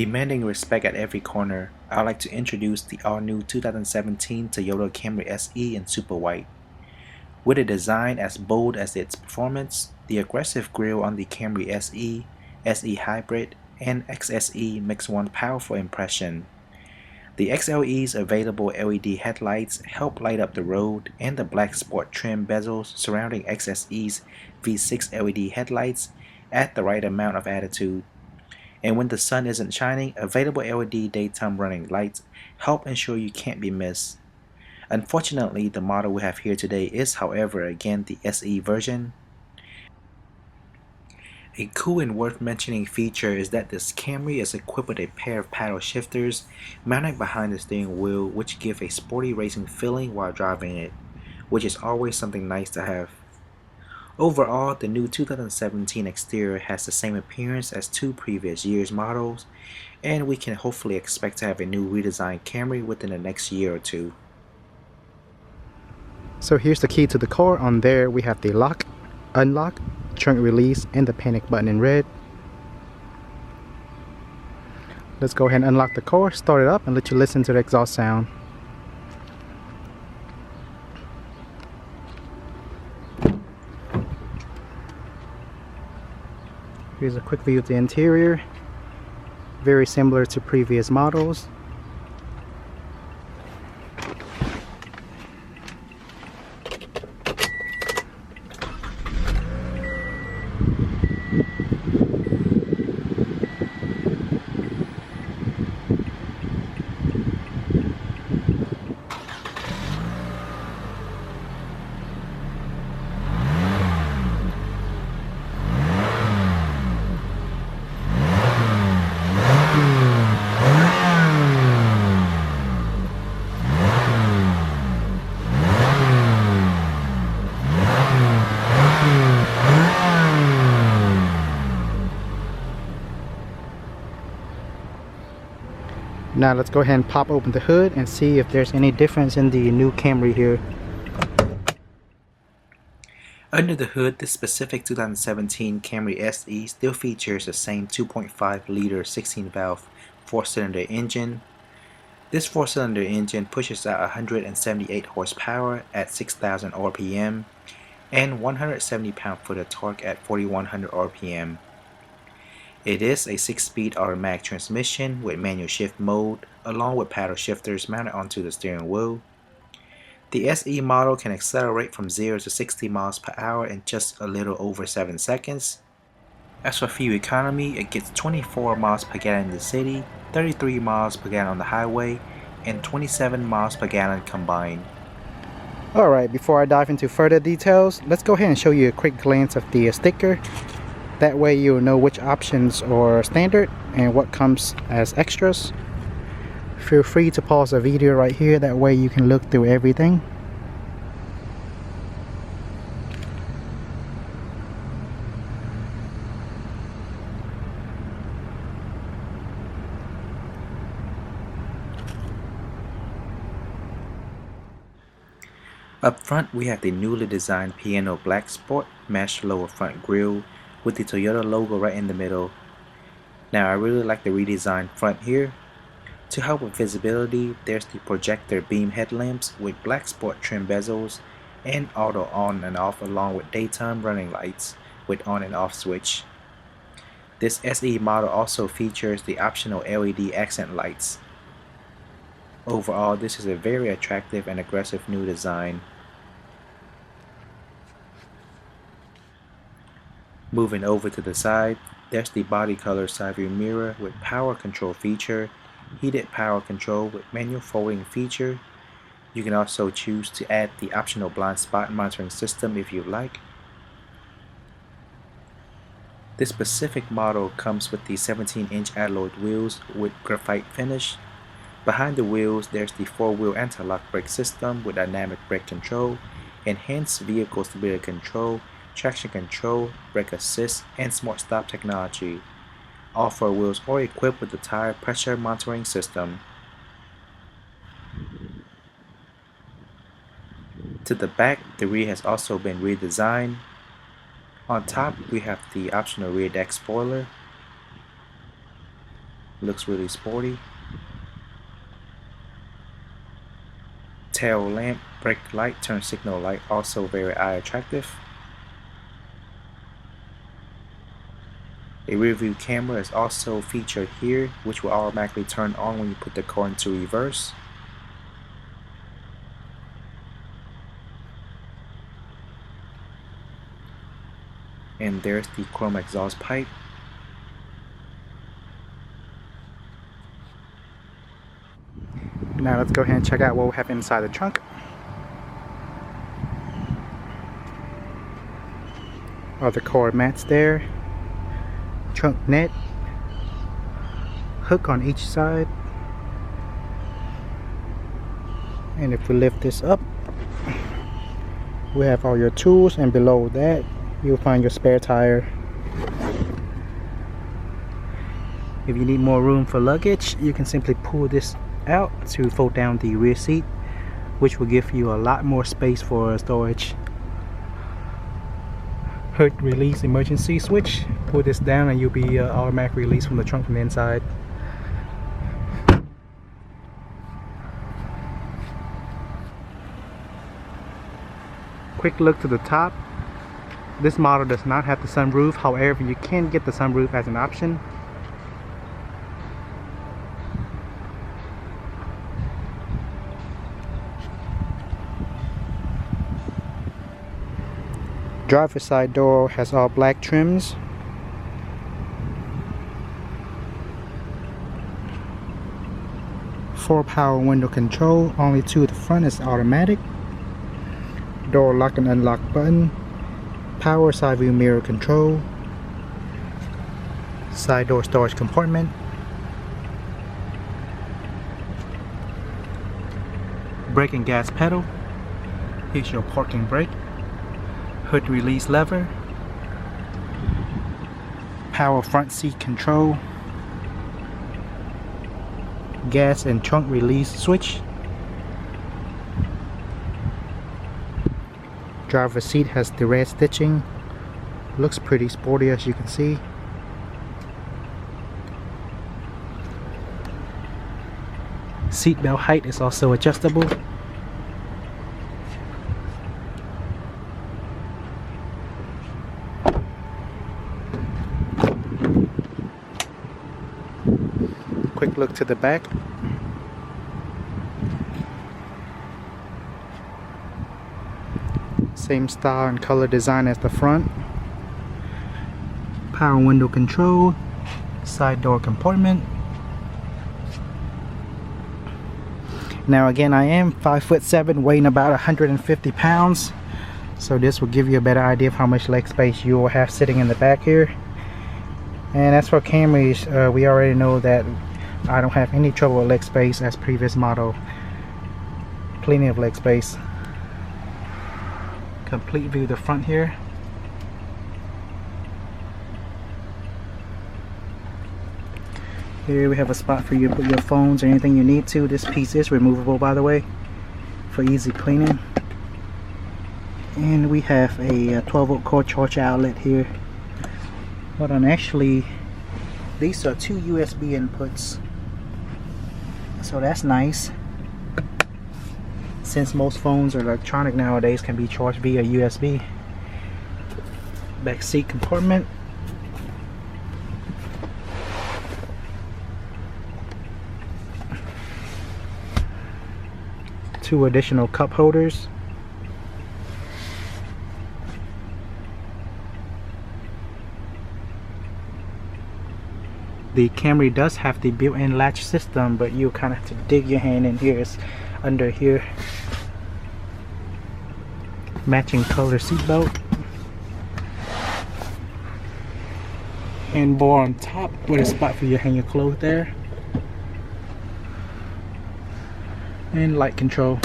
Demanding respect at every corner, I'd like to introduce the all-new 2017 Toyota Camry SE in Super White. With a design as bold as its performance, the aggressive grille on the Camry SE, SE Hybrid, and XSE makes one powerful impression. The XLE's available LED headlights help light up the road, and the black sport trim bezels surrounding XSE's V6 LED headlights add the right amount of attitude. And when the sun isn't shining, available LED daytime running lights help ensure you can't be missed. Unfortunately, the model we have here today is, however, again the SE version. A cool and worth mentioning feature is that this Camry is equipped with a pair of paddle shifters mounted behind the steering wheel, which give a sporty racing feeling while driving it, which is always something nice to have. Overall, the new 2017 exterior has the same appearance as two previous year's models, and we can hopefully expect to have a new redesigned Camry within the next year or two. So here's the key to the car. On there we have the lock, unlock, trunk release, and the panic button in red. Let's go ahead and unlock the car, start it up, and let you listen to the exhaust sound. Here's a quick view of the interior. Very similar to previous models. Now let's go ahead and pop open the hood and see if there's any difference in the new Camry here. Under the hood, this specific 2017 Camry SE still features the same 2.5-liter 16-valve 4-cylinder engine. This 4-cylinder engine pushes out 178 horsepower at 6,000 RPM and 170 pound-foot of torque at 4,100 RPM. It is a 6-speed automatic transmission with manual shift mode, along with paddle shifters mounted onto the steering wheel. The SE model can accelerate from 0 to 60 miles per hour in just a little over 7 seconds. As for fuel economy, it gets 24 miles per gallon in the city, 33 miles per gallon on the highway, and 27 miles per gallon combined. Alright, before I dive into further details, let's go ahead and show you a quick glance of the sticker. That way you'll know which options are standard and what comes as extras. Feel free to pause the video right here, that way you can look through everything. Up front, we have the newly designed piano black sport mesh lower front grille with the Toyota logo right in the middle. Now I really like the redesigned front here. To help with visibility, there's the projector beam headlamps with black sport trim bezels and auto on and off, along with daytime running lights with on and off switch. This SE model also features the optional LED accent lights. Overall, this is a very attractive and aggressive new design. Moving over to the side, there's the body color side view mirror with power control feature, heated power control with manual folding feature. You can also choose to add the optional blind spot monitoring system if you like. This specific model comes with the 17-inch alloyed wheels with graphite finish. Behind the wheels, there's the 4-wheel anti-lock brake system with dynamic brake control, enhanced vehicle stability control, traction control, brake assist, and smart stop technology. All 4 wheels are equipped with the tire pressure monitoring system. To the back, the rear has also been redesigned. On top, we have the optional rear deck spoiler. looks really sporty. Tail lamp, brake light, turn signal light, also very eye attractive. A rear view camera is also featured here, which will automatically turn on when you put the car into reverse. And there's the chrome exhaust pipe. Now let's go ahead and check out what we have inside the trunk. Other cord mats there, trunk net, hook on each side, and if we lift this up, we have all your tools, and below that you'll find your spare tire. If you need more room for luggage, you can simply pull this out to fold down the rear seat, which will give you a lot more space for storage. Hood release emergency switch, pull this down and you'll be automatic release from the trunk from the inside. Quick look to the top. This model does not have the sunroof, however you can get the sunroof as an option. Driver's side door has all black trims. Four power window control, only two at the front is automatic. Door lock and unlock button. Power side view mirror control. Side door storage compartment. Brake and gas pedal. Here's your parking brake. Hood release lever, power front seat control, gas and trunk release switch. Driver's seat has the red stitching, looks pretty sporty as you can see. Seat belt height is also adjustable. Quick look to the back. Same style and color design as the front. Power window control, side door compartment. Now again, I am 5'7", weighing about 150 pounds. So this will give you a better idea of how much leg space you will have sitting in the back here. And as for Camrys, we already know that I don't have any trouble with leg space as previous model. Plenty of leg space. Complete view of the front here. Here we have a spot for you to put your phones or anything you need to. This piece is removable, by the way, for easy cleaning. And we have a 12-volt cord charge outlet here. Hold on, actually these are two USB inputs, so that's nice, since most phones or electronic nowadays can be charged via USB. Back seat compartment. Two additional cup holders. The Camry does have the built-in latch system, but you kind of have to dig your hand in here. It's under here. Matching color seat belt. Handbar on top with a spot for you to hang your clothes there. And light control.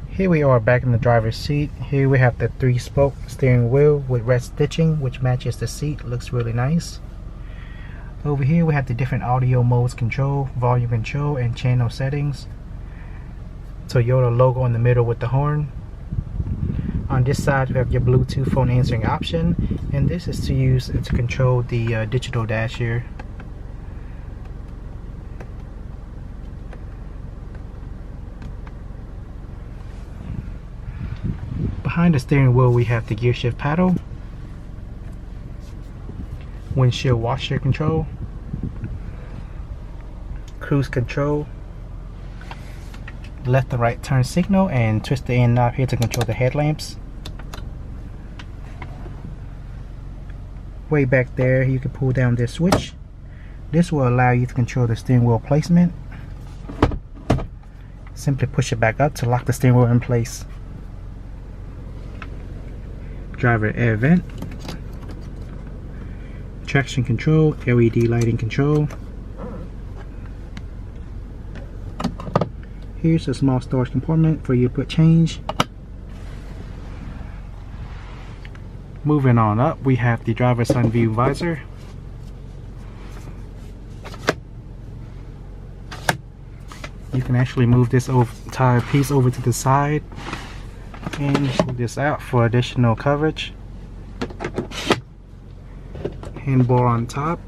Here we are back in the driver's seat. Here we have the 3-spoke steering wheel with red stitching, which matches the seat. Looks really nice. Over here we have the different audio modes control, volume control, and channel settings. Toyota logo in the middle with the horn. On this side, you have your Bluetooth phone answering option, and this is to use to control the digital dash here. Behind the steering wheel, we have the gear shift paddle, windshield washer control, cruise control, left and right turn signal, and twist the end knob here to control the headlamps. Way back there, you can pull down this switch. This will allow you to control the steering wheel placement. Simply push it back up to lock the steering wheel in place. Driver air vent, traction control, LED lighting control. Here's a small storage compartment for you to put change. Moving on up, we have the driver's sun view visor. You can actually move this entire piece over to the side and pull this out for additional coverage. Handbar on top.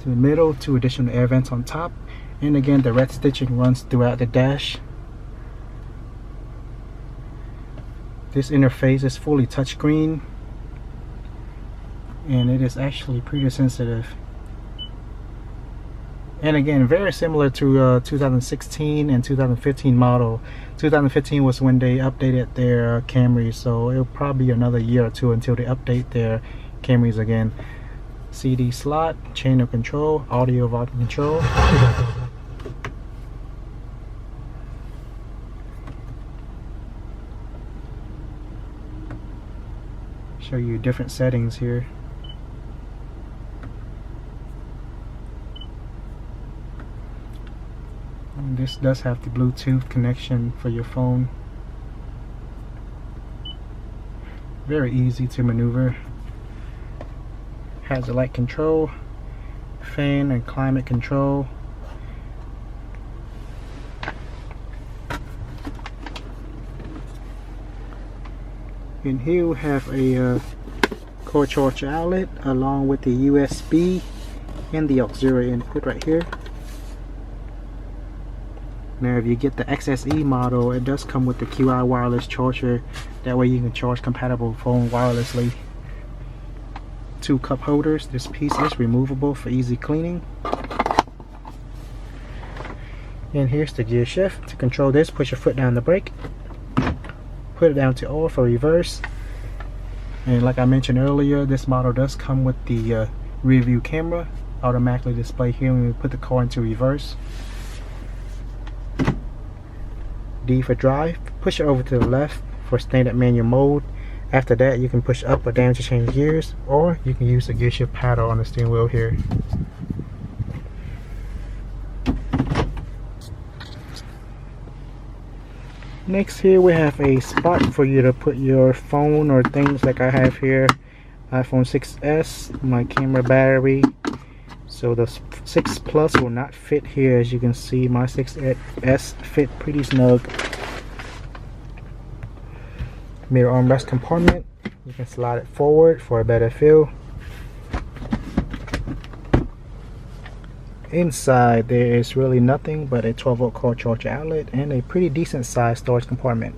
To the middle, 2 additional air vents on top, and again the red stitching runs throughout the dash. This interface is fully touchscreen, and it is actually pretty sensitive. And again, very similar to 2016 and 2015 model. 2015 was when they updated their Camrys, so it'll probably be another year or two until they update their Camrys again. CD slot, chain of control, audio volume control. Show you different settings here. And this does have the Bluetooth connection for your phone. Very easy to maneuver. Has a light control, fan and climate control. And here we have a cord charger outlet along with the USB and the auxiliary input right here. Now if you get the XSE model, it does come with the QI wireless charger. That way you can charge compatible phone wirelessly. 2 cup holders. This piece is removable for easy cleaning. And here's the gear shift. To control this, push your foot down the brake. Put it down to O for reverse. And like I mentioned earlier, this model does come with the rear view camera automatically displayed here when we put the car into reverse. D for drive. Push it over to the left for standard manual mode. After that, you can push up or down to change gears, or you can use the gear shift paddle on the steering wheel here. Next, here we have a spot for you to put your phone or things like I have here. iPhone 6s, my camera battery. So the 6 Plus will not fit here. As you can see, my 6s fit pretty snug. Mirror armrest compartment. You can slide it forward for a better feel. Inside there is really nothing but a 12-volt car charger outlet and a pretty decent sized storage compartment.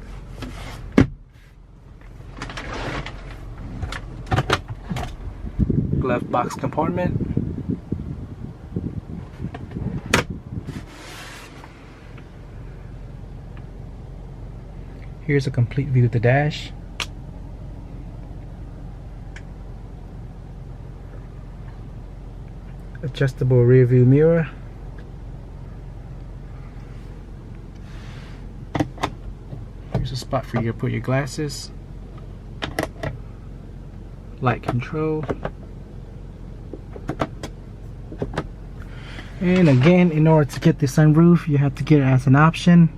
Glove box compartment. Here's a complete view of the dash. Adjustable rear view mirror. Here's a spot for you to put your glasses. Light control. And again, in order to get the sunroof, you have to get it as an option.